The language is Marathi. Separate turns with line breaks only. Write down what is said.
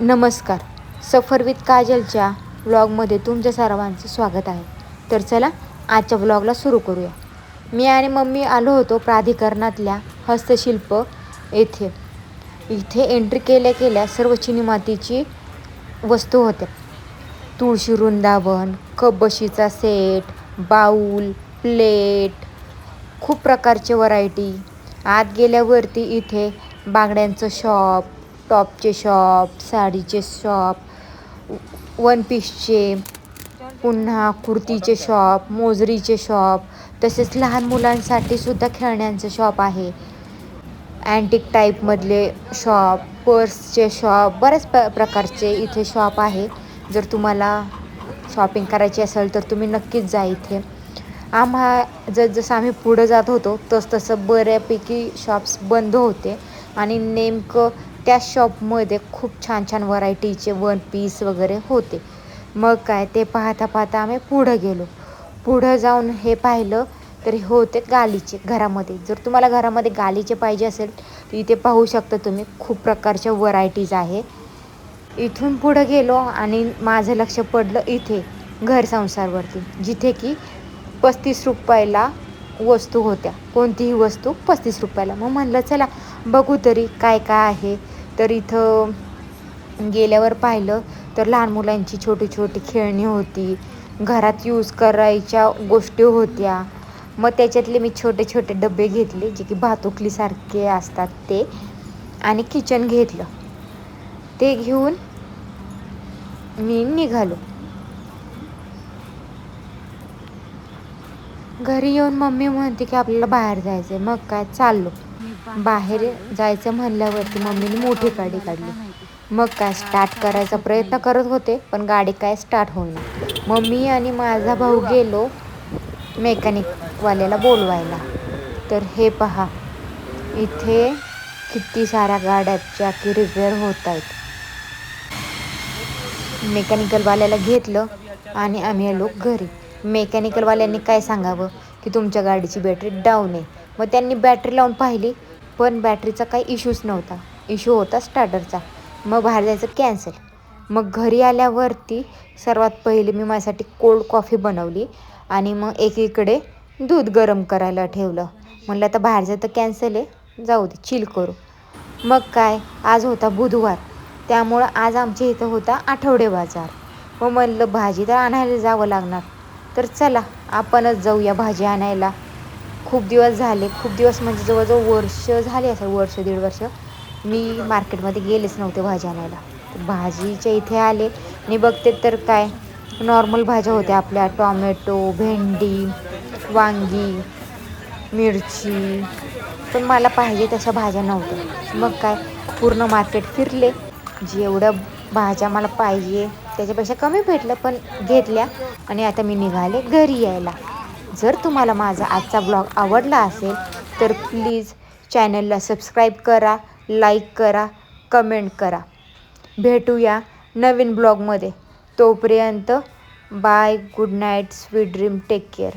नमस्कार. सफर विथ काजलच्या व्लॉगमध्ये तुमच्या सर्वांचं स्वागत आहे. तर चला आजच्या व्लॉगला सुरू करूया. मी आणि मम्मी आलो होतो प्राधिकरणातल्या हस्तशिल्प येथे. इथे एंट्री केल्या सर्व चिनी मातीची वस्तू होत्या. तुळशी वृंदावन, कपबशीचा सेट, बाऊल, प्लेट, खूप प्रकारचे व्हरायटी. आत गेल्यावरती इथे बांगड्यांचं शॉप, टॉपचे शॉप, साडीचे शॉप, वन पीसचे, पुन्हा कुर्तीचे शॉप, मोजरीचे शॉप, तसेच लहान मुलांसाठी सुद्धा खेळण्यांचं शॉप आहे. अँटिक टाईपमधले शॉप, पर्सचे शॉप, बऱ्याच प्रकारचे इथे शॉप आहे. जर तुम्हाला शॉपिंग करायची असेल तर तुम्ही नक्कीच जा इथे. जसं आम्ही पुढं जात होतो तसं बऱ्यापैकी शॉप्स बंद होते आणि नेमकं त्या शॉपमध्ये खूप छान छान व्हरायटीचे वन पीस वगैरे होते. मग काय ते पाहता आम्ही पुढं गेलो. पुढं जाऊन हे पाहिलं तर हे होते गालीचे घरामध्ये. जर तुम्हाला घरामध्ये गालीचे पाहिजे असेल तर इथे पाहू शकता तुम्ही, खूप प्रकारच्या व्हरायटीज आहे. इथून पुढं गेलो आणि माझं लक्ष पडलं इथे घरसंसारवरती, जिथे की 35 रुपयाला वस्तू होत्या. कोणतीही वस्तू 35 रुपयाला. मग म्हणलं चला बघू तरी काय काय आहे. तर इथं गेल्यावर पाहिलं तर लहान मुलांची छोटी छोटी खेळणी होती, घरात यूज करायच्या गोष्टी होत्या. मग त्याच्यातले मी छोटे छोटे डबे घेतले, जे की भातुकलीसारखे असतात ते, आणि किचन घेतलं. ते घेऊन मी निघालो. घरी येऊन मम्मी म्हणते की आपल्याला बाहेर जायचं आहे. मग काय चाललो. बाहेर जायचं म्हणल्यावरती मम्मीने मोठी गाडी काढली. मग काय स्टार्ट करायचा प्रयत्न करत होते, पण गाडी काय स्टार्ट होईना. मम्मी आणि माझा भाऊ गेलो मेकॅनिकवाल्याला बोलवायला. तर हे पहा, इथे किती साऱ्या गाड्याच्या की रिपेअर होत आहेत. मेकॅनिकलवाल्याला घेतलं आणि आम्ही आलो घरी. मेकॅनिकलवाल्यांनी काय सांगावं की तुमच्या गाडीची बॅटरी डाऊन आहे. मग त्यांनी बॅटरी लावून पाहिली, पण बॅटरीचा काही इश्यूच नव्हता. इश्यू होता स्टार्टरचा. मग बाहेर जायचं कॅन्सल. मग घरी आल्यावरती सर्वात पहिले मी माझ्यासाठी कोल्ड कॉफी बनवली आणि मग एकीकडे दूध गरम करायला ठेवलं. म्हणलं आता बाहेर जायचं कॅन्सल आहे, जाऊ दे चिल करू. मग काय, आज होता बुधवार, त्यामुळं आज आमच्या इथं होता आठवडे बाजार. मग म्हणलं भाजी तर आणायला जावं लागणार, तर चला आपणच जाऊया भाजी आणायला. खूप दिवस म्हणजे जवळजवळ वर्ष झाले असेल, वर्ष दीड वर्ष मी मार्केटमध्ये गेलेच नव्हते भाजी आणायला. तर भाजीच्या इथे आले आणि बघते तर काय नॉर्मल भाज्या होत्या आपल्या, टॉमॅटो, भेंडी, वांगी, मिरची, पण मला पाहिजे तशा भाज्या नव्हत्या. मग काय पूर्ण मार्केट फिरले, जेवढ्या भाज्या मला पाहिजे त्याच्यापेक्षा कमी भेटलं, पण घेतल्या आणि आता मी निघाले घरी यायला. जर तुम्हाला माझा आजचा ब्लॉग आवडला असेल तर प्लीज चॅनलला सबस्क्राईब करा, लाईक करा, कमेंट करा. भेटूया नवीन ब्लॉगमध्ये. तोपर्यंत bye, good night, sweet dream, take care.